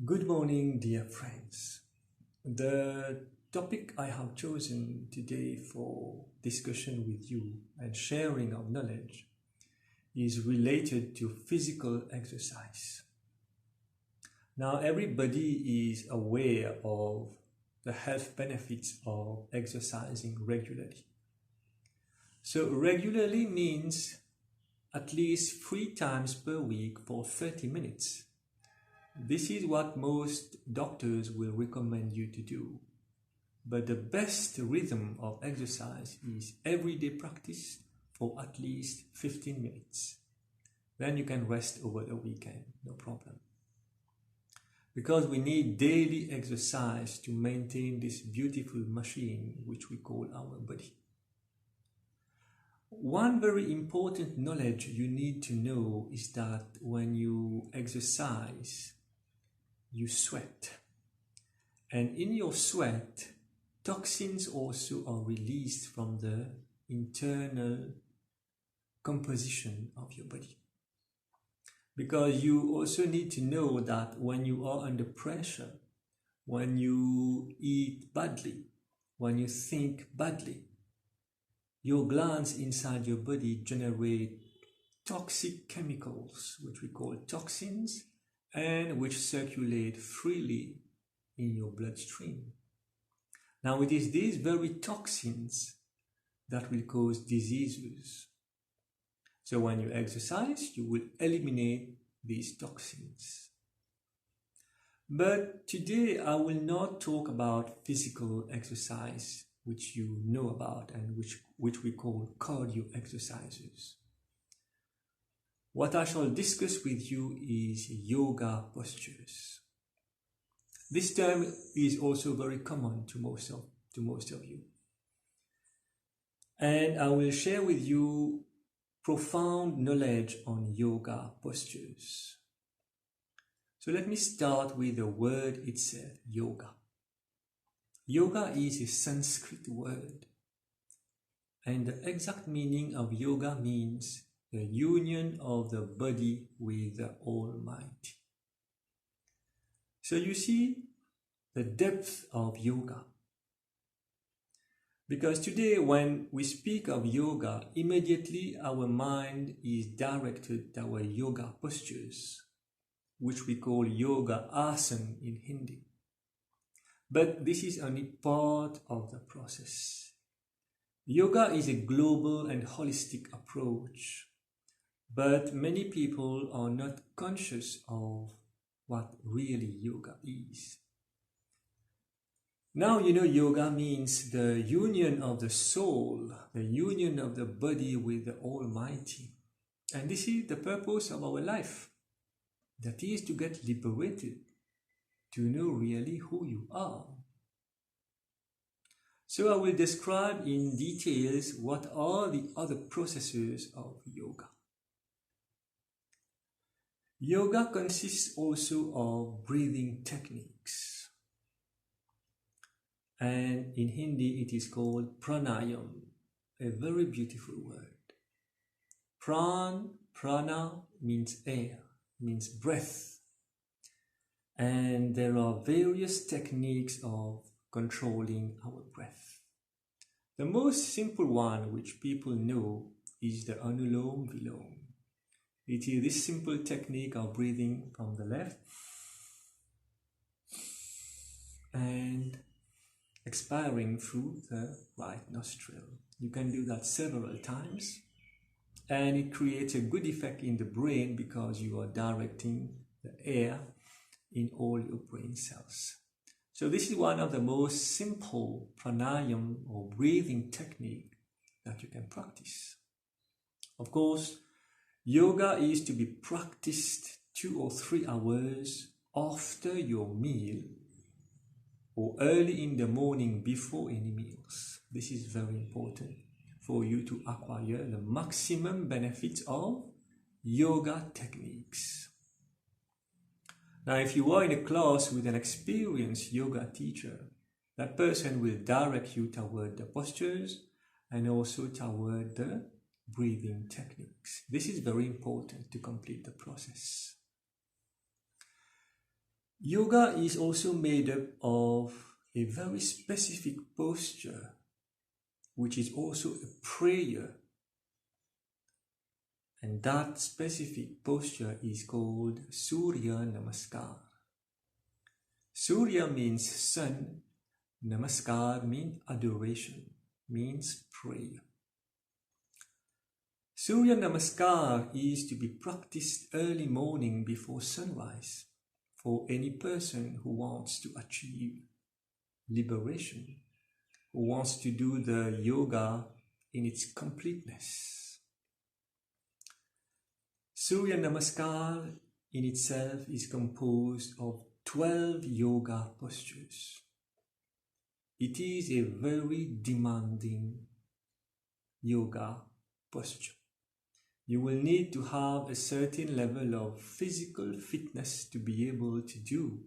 Good morning, dear friends. The topic I have chosen today for discussion with you and sharing of knowledge is related to physical exercise. Now, everybody is aware of the health benefits of exercising regularly. So, regularly means at least 3 times per week for 30 minutes. This is what most doctors will recommend you to do. But the best rhythm of exercise is everyday practice for at least 15 minutes. Then you can rest over the weekend, no problem. Because we need daily exercise to maintain this beautiful machine which we call our body. One very important knowledge you need to know is that when you exercise, you sweat, and in your sweat toxins also are released from the internal composition of your body, because you also need to know that when you are under pressure, when you eat badly, when you think badly, your glands inside your body generate toxic chemicals which we call toxins, and which circulate freely in your bloodstream. Now, it is these very toxins that will cause diseases. So when you exercise, you will eliminate these toxins. But today I will not talk about physical exercise, which you know about and which we call cardio exercises. What I shall discuss with you is yoga postures. This term is also very common to most of you. And I will share with you profound knowledge on yoga postures. So let me start with the word itself, yoga. Yoga is a Sanskrit word, and the exact meaning of yoga means the union of the body with the Almighty. So you see the depth of yoga. Because today when we speak of yoga, immediately our mind is directed to our yoga postures, which we call yoga asana in Hindi. But this is only part of the process. Yoga is a global and holistic approach. But many people are not conscious of what really yoga is. Now you know yoga means the union of the soul, the union of the body with the Almighty. And this is the purpose of our life. That is to get liberated, to know really who you are. So I will describe in details what are the other processes of yoga. Yoga consists also of breathing techniques, and in Hindi it is called pranayam, a very beautiful word. Prana means air, means breath, and there are various techniques of controlling our breath. The most simple one which people know is the Anulom Vilom. It is this simple technique of breathing from the left and expiring through the right nostril. You can do that several times, and it creates a good effect in the brain because you are directing the air in all your brain cells. So this is one of the most simple pranayam or breathing technique that you can practice. Of course, yoga is to be practiced 2 or 3 hours after your meal or early in the morning before any meals. This is very important for you to acquire the maximum benefits of yoga techniques. Now, if you are in a class with an experienced yoga teacher, that person will direct you toward the postures and also toward the breathing techniques. This is very important to complete the process. Yoga is also made up of a very specific posture, which is also a prayer. And that specific posture is called Surya Namaskar. Surya means sun, Namaskar means adoration, means prayer. Surya Namaskar is to be practiced early morning before sunrise for any person who wants to achieve liberation, who wants to do the yoga in its completeness. Surya Namaskar in itself is composed of 12 yoga postures. It is a very demanding yoga posture. You will need to have a certain level of physical fitness to be able to do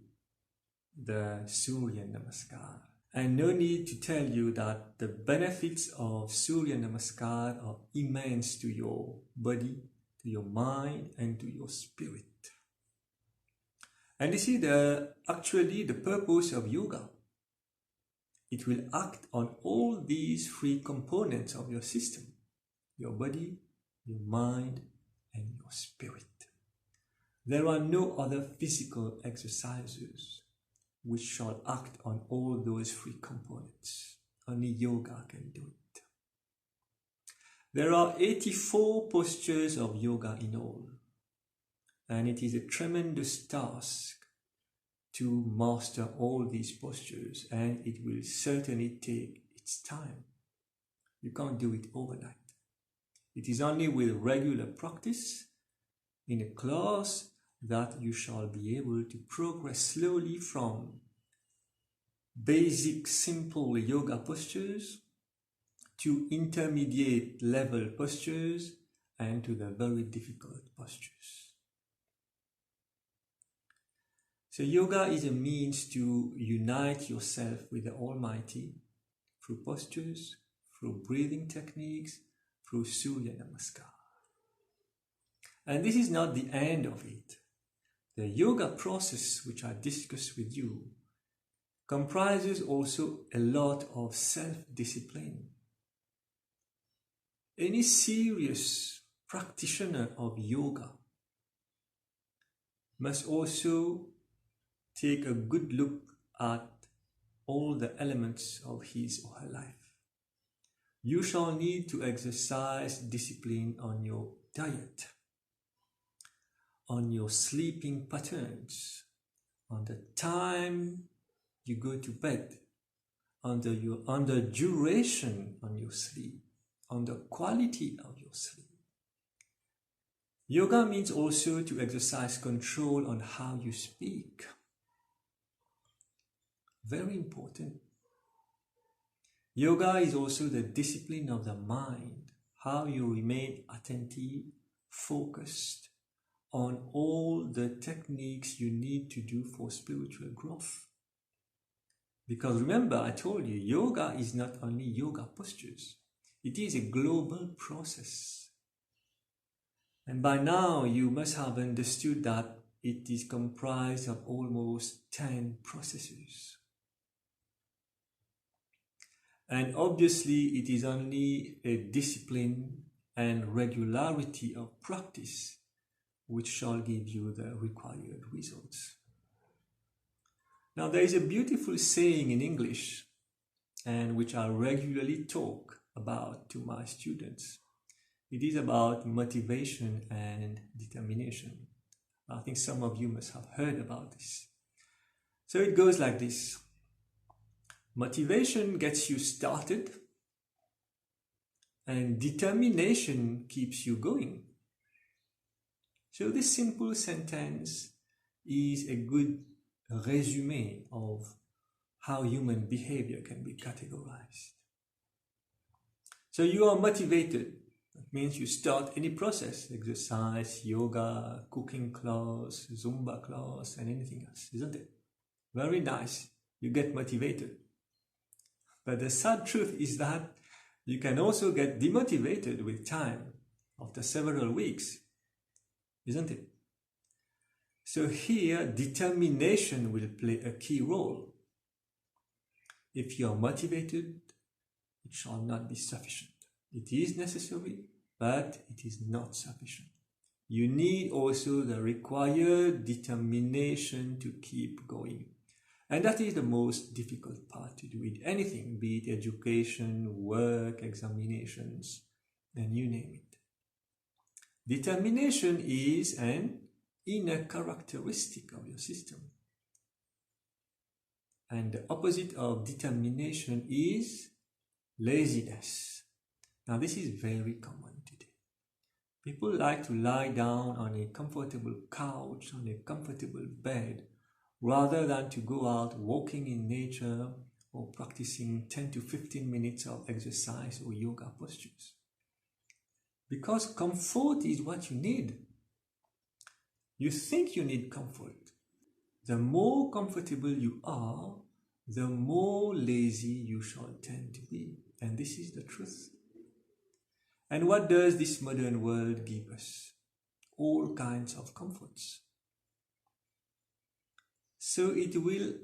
the Surya Namaskar. And no need to tell you that the benefits of Surya Namaskar are immense to your body, to your mind, and to your spirit. And this is actually the purpose of yoga. It will act on all these three components of your system: your body, your mind, and your spirit. There are no other physical exercises which shall act on all those three components. Only yoga can do it. There are 84 postures of yoga in all, and it is a tremendous task to master all these postures, and it will certainly take its time. You can't do it overnight. It is only with regular practice in a class that you shall be able to progress slowly from basic simple yoga postures to intermediate level postures and to the very difficult postures. So yoga is a means to unite yourself with the Almighty through postures, through breathing techniques, through Surya Namaskar. And this is not the end of it. The yoga process, which I discussed with you, comprises also a lot of self-discipline. Any serious practitioner of yoga must also take a good look at all the elements of his or her life. You shall need to exercise discipline on your diet, on your sleeping patterns, on the time you go to bed, on the duration on your sleep, on the quality of your sleep. Yoga means also to exercise control on how you speak. Very important. Yoga is also the discipline of the mind, how you remain attentive, focused on all the techniques you need to do for spiritual growth. Because remember, I told you, yoga is not only yoga postures. It is a global process. And by now, you must have understood that it is comprised of almost 10 processes. And obviously, it is only a discipline and regularity of practice which shall give you the required results. Now, there is a beautiful saying in English, and which I regularly talk about to my students. It is about motivation and determination. I think some of you must have heard about this. So it goes like this. Motivation gets you started, and determination keeps you going. So this simple sentence is a good resume of how human behavior can be categorized. So you are motivated. That means you start any process, exercise, yoga, cooking class, Zumba class, and anything else, isn't it? Very nice. You get motivated. But the sad truth is that you can also get demotivated with time after several weeks, isn't it? So here, determination will play a key role. If you are motivated, it shall not be sufficient. It is necessary, but it is not sufficient. You need also the required determination to keep going. And that is the most difficult part to do with anything, be it education, work, examinations, and you name it. Determination is an inner characteristic of your system. And the opposite of determination is laziness. Now this is very common today. People like to lie down on a comfortable couch, on a comfortable bed, rather than to go out walking in nature or practicing 10 to 15 minutes of exercise or yoga postures. Because comfort is what you need. You think you need comfort. The more comfortable you are, the more lazy you shall tend to be. And this is the truth. And what does this modern world give us? All kinds of comforts. So it will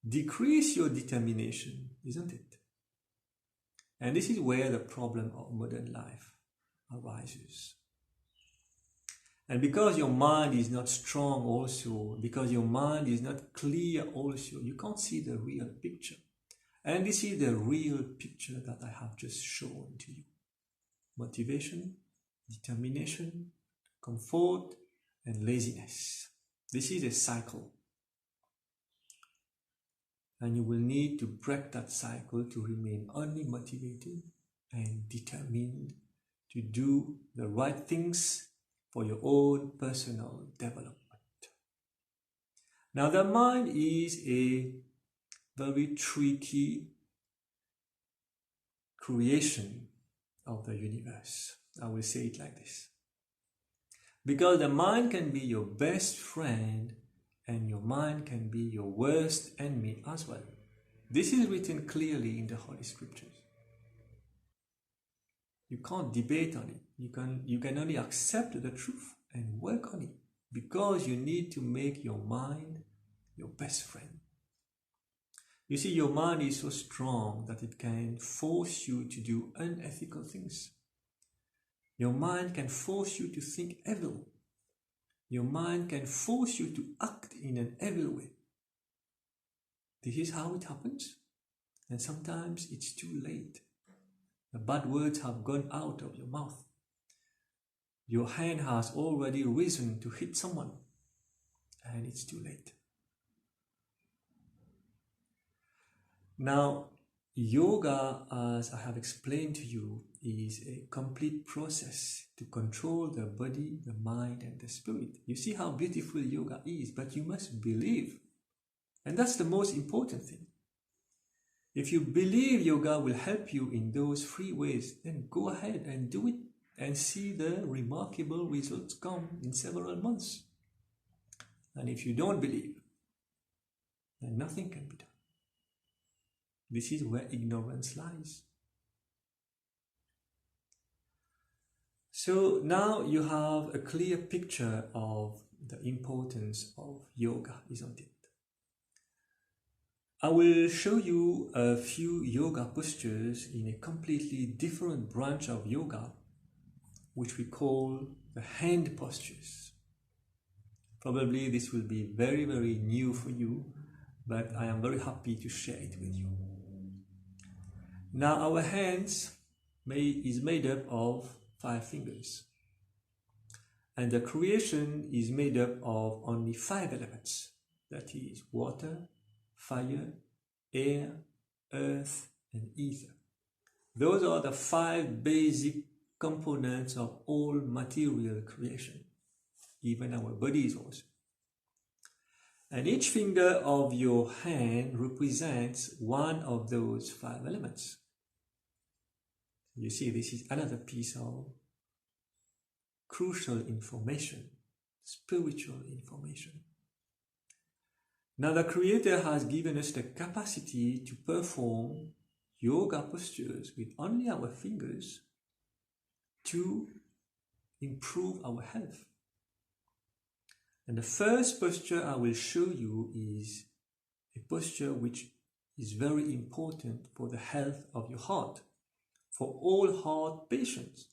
decrease your determination, isn't it? And this is where the problem of modern life arises. And because your mind is not strong also, because your mind is not clear also, you can't see the real picture. And this is the real picture that I have just shown to you. Motivation, determination, comfort, and laziness. This is a cycle. And you will need to break that cycle to remain only motivated and determined to do the right things for your own personal development. Now, the mind is a very tricky creation of the universe. I will say it like this. Because the mind can be your best friend and your mind can be your worst enemy as well. This is written clearly in the Holy Scriptures. You can't debate on it. You can only accept the truth and work on it because you need to make your mind your best friend. You see, your mind is so strong that it can force you to do unethical things. Your mind can force you to think evil. Your mind can force you to act in an evil way. This is how it happens. And sometimes it's too late. The bad words have gone out of your mouth. Your hand has already risen to hit someone. And it's too late. Now, yoga, as I have explained to you, is a complete process to control the body, the mind, and the spirit. You see how beautiful yoga is, but you must believe. And that's the most important thing. If you believe yoga will help you in those 3 ways, then go ahead and do it and see the remarkable results come in several months. And if you don't believe, then nothing can be done. This is where ignorance lies. So now you have a clear picture of the importance of yoga, isn't it? I will show you a few yoga postures in a completely different branch of yoga, which we call the hand postures. Probably this will be very, very new for you, but I am very happy to share it with you. Now our hands is made up of 5 fingers. And the creation is made up of only 5 elements. That is water, fire, air, earth, and ether. Those are the 5 basic components of all material creation, even our bodies also. And each finger of your hand represents one of those 5 elements. You see, this is another piece of crucial information, spiritual information. Now the Creator has given us the capacity to perform yoga postures with only our fingers to improve our health. And the first posture I will show you is a posture which is very important for the health of your heart, for all heart patients,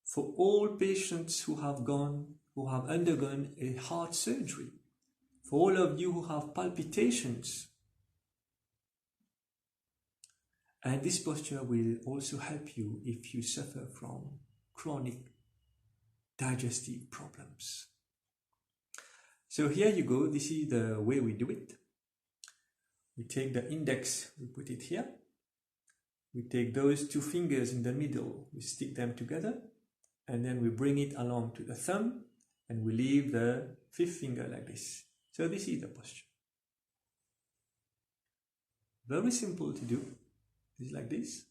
for all patients who have undergone a heart surgery, for all of you who have palpitations. And this posture will also help you if you suffer from chronic digestive problems. So here you go, this is the way we do it. We take the index, we put it here. We take those two fingers in the middle, we stick them together, and then we bring it along to the thumb, and we leave the fifth finger like this. So this is the posture. Very simple to do. It's like this.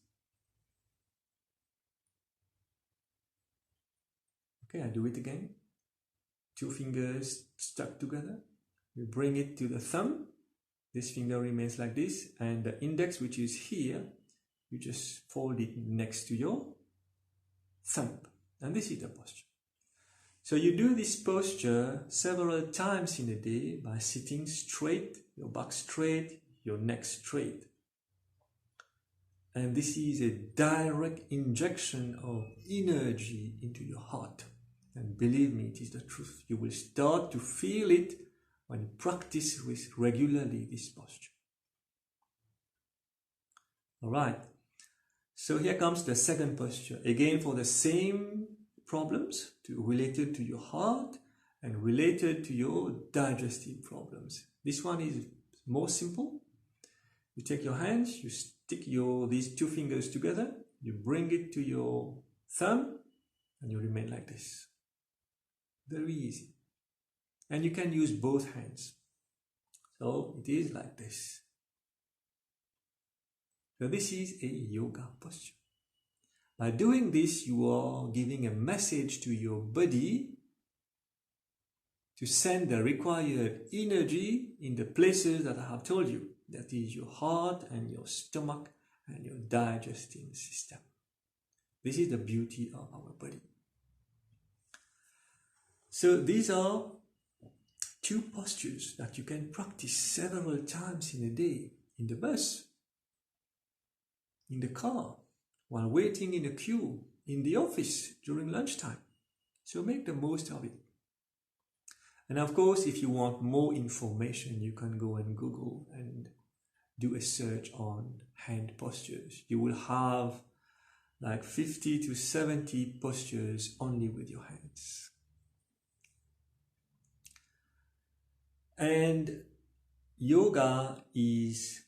Okay, I do it again. Two fingers stuck together. We bring it to the thumb. This finger remains like this, and the index, which is here, you just fold it next to your thumb. And this is the posture. So you do this posture several times in a day by sitting straight, your back straight, your neck straight. And this is a direct injection of energy into your heart. And believe me, it is the truth. You will start to feel it when you practice regularly this posture. All right. So here comes the second posture. Again, for the same problems related to your heart and related to your digestive problems. This one is more simple. You take your hands, you stick these two fingers together, you bring it to your thumb, and you remain like this. Very easy. And you can use both hands. So it is like this. So this is a yoga posture. By doing this, you are giving a message to your body to send the required energy in the places that I have told you. That is your heart and your stomach and your digestive system. This is the beauty of our body. So these are two postures that you can practice several times in a day, in the bus, in the car, while waiting in a queue, in the office during lunchtime. So make the most of it. And of course, if you want more information, you can go and Google and do a search on hand postures. You will have like 50 to 70 postures only with your hands. And yoga is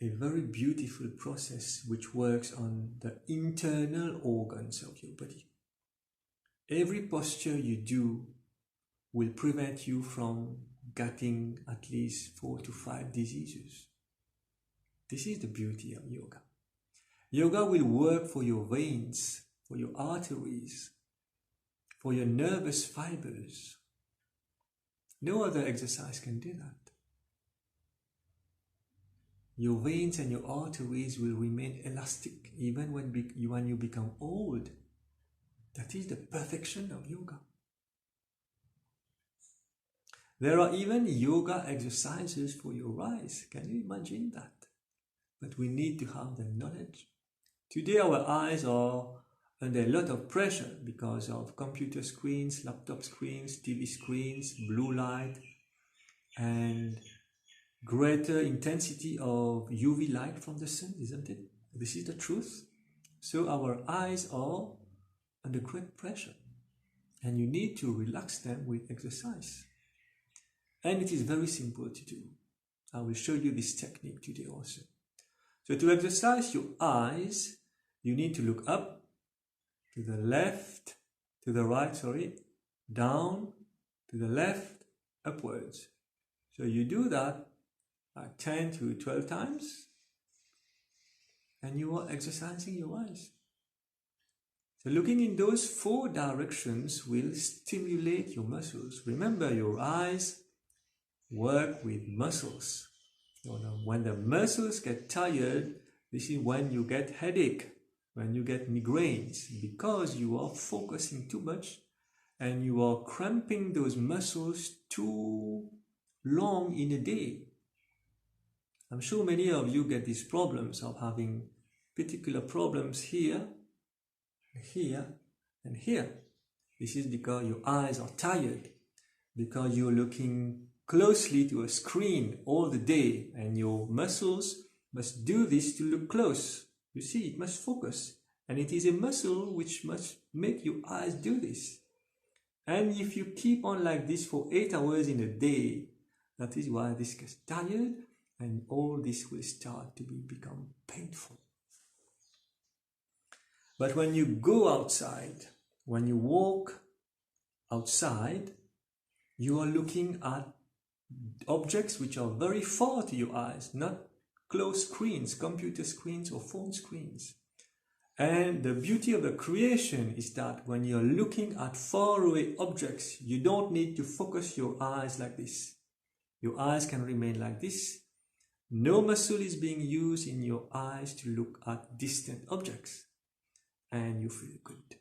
a very beautiful process which works on the internal organs of your body. Every posture you do will prevent you from getting at least 4 to 5 diseases. This is the beauty of yoga. Yoga will work for your veins, for your arteries, for your nervous fibers. No other exercise can do that. Your veins and your arteries will remain elastic even when you become old. That is the perfection of yoga. There are even yoga exercises for your eyes. Can you imagine that? But we need to have the knowledge. Today our eyes are under a lot of pressure because of computer screens, laptop screens, TV screens, blue light, and greater intensity of UV light from the sun, isn't it? This is the truth. So our eyes are under great pressure, and you need to relax them with exercise. And it is very simple to do. I will show you this technique today also. So to exercise your eyes, you need to look up, to the left, to the right, down, to the left, upwards. So you do that like 10 to 12 times, and you are exercising your eyes. So looking in those 4 directions will stimulate your muscles. Remember, your eyes work with muscles. When the muscles get tired, this is when you get headache, when you get migraines, because you are focusing too much and you are cramping those muscles too long in a day. I'm sure many of you get these problems of having particular problems here, here, and here. This is because your eyes are tired, because you're looking closely to a screen all the day, and your muscles must do this to look close. You see, it must focus, and it is a muscle which must make your eyes do this. And if you keep on like this for 8 hours in a day, that is why this gets tired, and all this will start to become painful. But when you go outside, when you walk outside, you are looking at objects which are very far to your eyes, not close screens, computer screens or phone screens. And the beauty of the creation is that when you're looking at faraway objects, you don't need to focus your eyes like this. Your eyes can remain like this. No muscle is being used in your eyes to look at distant objects, and you feel good.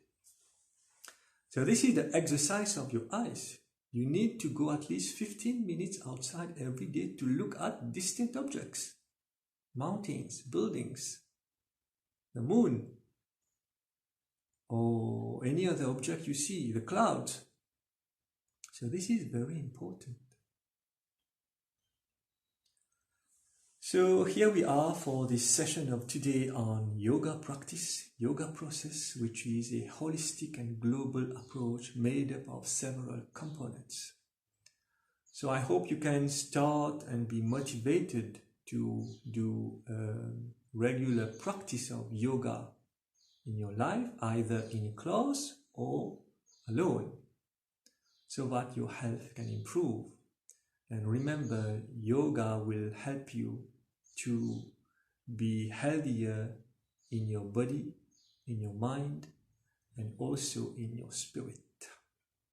So this is the exercise of your eyes. You need to go at least 15 minutes outside every day to look at distant objects. Mountains, buildings, the moon, or any other object you see, the clouds. So this is very important. So here we are for this session of today on yoga practice, yoga process, which is a holistic and global approach made up of several components. So I hope you can start and be motivated to do regular practice of yoga in your life, either in a class or alone, so that your health can improve. And remember, yoga will help you to be healthier in your body, in your mind, and also in your spirit.